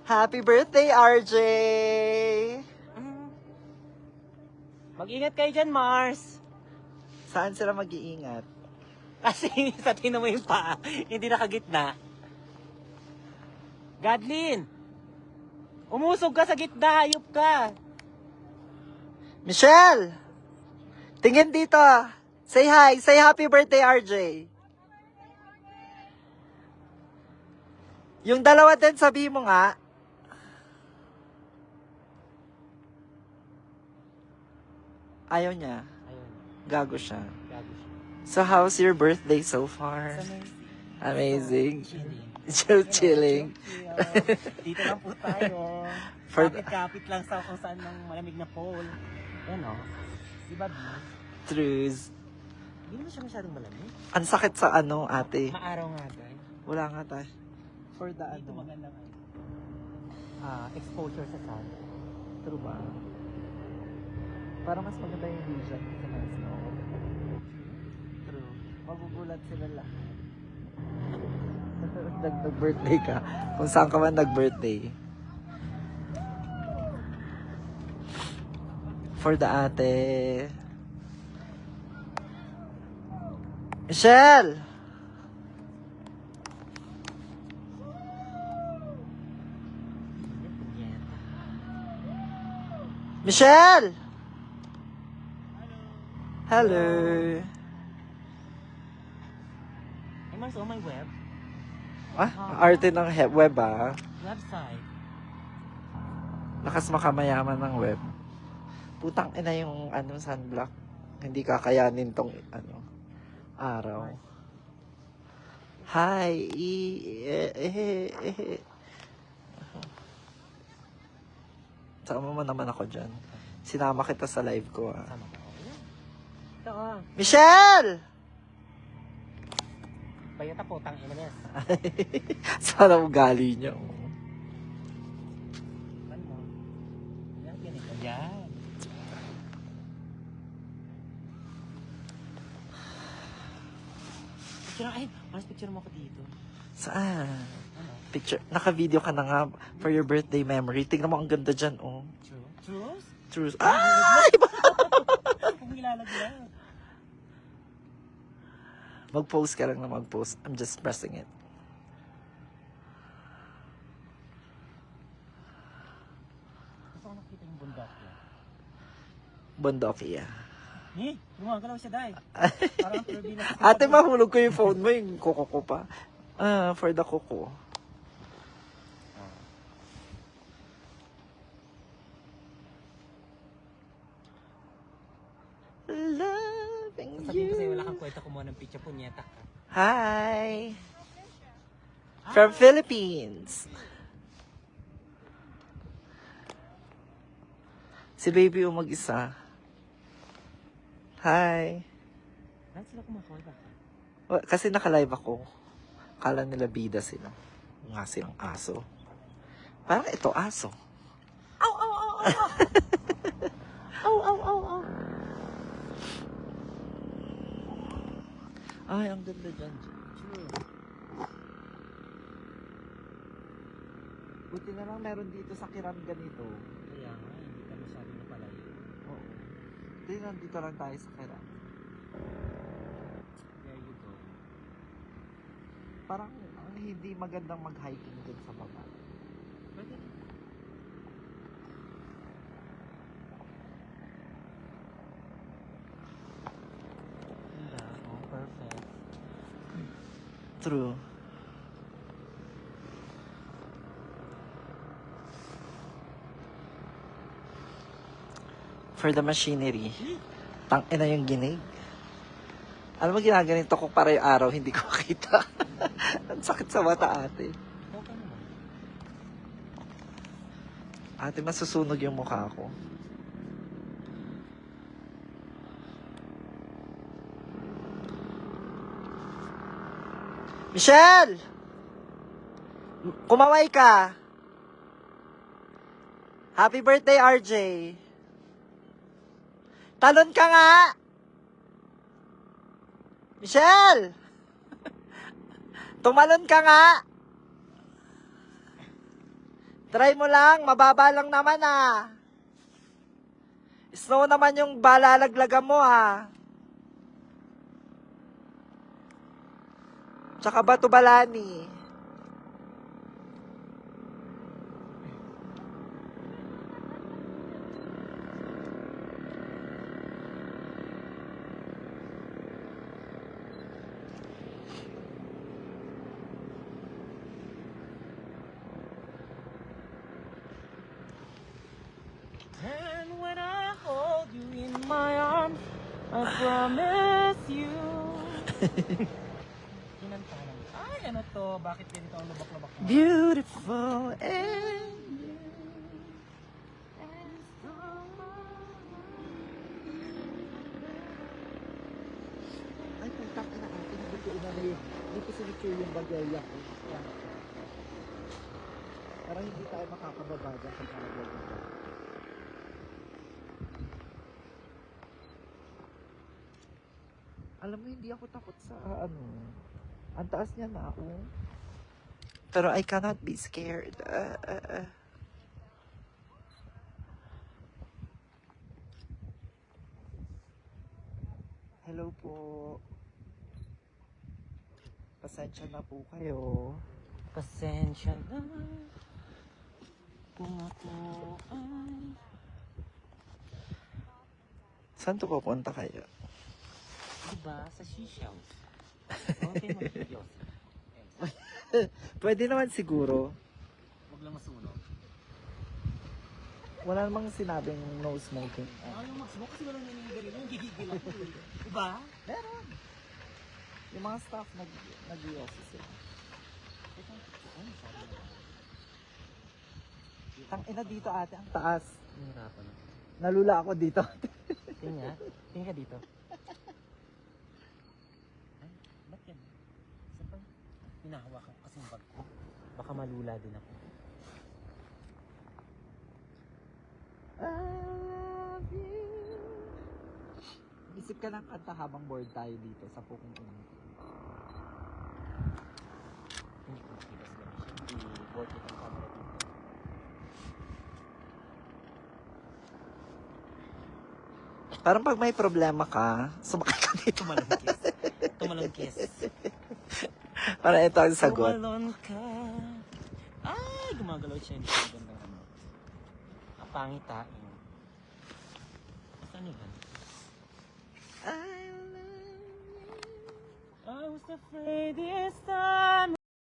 Happy birthday, RJ! Mag-ingat kayo dyan, Mars. Saan sila mag-iingat? Kasi sa tinan mo yung paa, hindi nakagitna. Gadlin! Umusog ka sa gitna, hayop ka! Michelle! Tingin dito. Say hi. Say happy birthday, RJ. Yung dalawa din, sabi mo nga. Ayaw niya. Ayun, Gago siya. gago siya. So, how's your birthday so far? It's Amazing. Chilling. Just chilling. Dito lang po tayo. For- Kapit-kapit lang sa kung saan ng malamig na pole. Yan o. Diba, B? Truth. Hindi naman siya masyadong malamig. Ang sakit sa ano, ate. Maaraw nga, guys. Wala nga tayo. For the Dito ano. maganda kayo. Exposure sa sun. True ba? Parang mas maganda yung vision sa mga snow. True. Magugulat sila lahat. Nag-birthday ka. Kung saan ka man nag-birthday. For the ate. Michelle! Michelle! Hello! Hey, Mars, oh my web. Ah, arte ng web ah. Website. Lakas makamayaman ng web. Putang ina yung ano, sunblock. Hindi kakayanin tong ano, araw. Hi! Sama mo naman ako dyan. Sinama kita sa live ko ah. Sama ka. Ito ah. Michelle! Bayata po, tang ina niya. Sana ugali niyo. Ano? Yan, ganito. Yan. Picture, ay, Mars, picture mo ako dito. Saan? Ano? Picture. Naka-video ka na nga for your birthday memory. Tingnan mo ang ganda dyan, oh. True? Truth? True. Ay! Kung ilalagyan. Mag-post ka lang na mag-post. I'm just pressing it. Gusto ko nakita yung bundok niya. Bundok, yeah. Eh, gumagalaw siya, Day. Parang turbina. Ate, mahulog ko yung phone mo, yung kuko ko pa. Ah, for the kuko. Loving Sabihin ko sa'yo, you. wala kang kwenta kumuha ng picture, punyeta ka. Hi. From Philippines. Si baby yung mag-isa. Hi. Bakit sila kumakawa ba? Kasi naka-live ako. Kala nila bida sila. Nga silang aso. Parang ito aso. Ow, ow, ow, ow, ow. Ow, ow, ow, ow. Ay, ang ganda dyan. True. Buti na lang meron dito sa Kiram ganito. Kaya nga, hindi ka masyado napalayo. Oo. Hindi, nandito lang tayo sa Kiram. There you go. Parang ang hindi magandang mag-hiking dun sa baba. Pwede. Ganda. Oh, perfect. True. For the machinery. Tangina yung ginig. Alam mo, ginaganito ko para yung araw, hindi ko makita. Ang sakit sa mata, ate. Okay naman. Ate, masusunog yung mukha ko. Michelle! Kumaway ka! Happy birthday, RJ! Talon ka nga! Michelle! Tumalon ka nga! Try mo lang, mababa lang naman ah. Snow naman yung balalaglagan mo ah. Tsaka Bato Balani. And when I hold you in my arms, I promise you. Kinanta lang. Ay, ano to? Bakit ganito ang lubak-lubak mo? Beautiful and ay, putang ina ate, hindi ko inanay. Hindi ko sinicure yung bagyaya ko. Yan. Parang hindi tayo makakababa dyan sa bagyaya. Alam mo, hindi ako takot sa ano. Ang taas niya na, oh. Pero I cannot be scared. Hello po. Pasensya na po kayo. Pasensya na kung ako ay... Saan to pupunta kayo? Diba? Sa shishaw. Okay, mag-videos. Pwede naman siguro. Huwag lang masunog. Wala namang sinabing no smoking. Ayaw mag-smoke kasi walang naninigarilyo. Yung gigigil ako. Diba? Meron. Yung mga staff nag-iossi sila. Tang ina dito ate, ang taas. Nahirapan ako. Nalula ako dito. Tingnan. Tingnan ka dito. Ay, ba't yan? Isa pa. Hinahawakan ko kasi yung bag ko. Baka malula din ako. I love you. Isip ka ng kanta habang board tayo dito sa pukong ina. Hindi ko makilas lang siya. Hindi worth it ang camera dito. Parang pag may problema ka, sumakay ka dito. Tumalangkis. Tumalangkis. Parang ito ang sagot. Tumalon ka. Ay, gumagalaw siya. Hindi siya gandang ano. Ang pangitain. Saan yun? I love you. I was afraid this time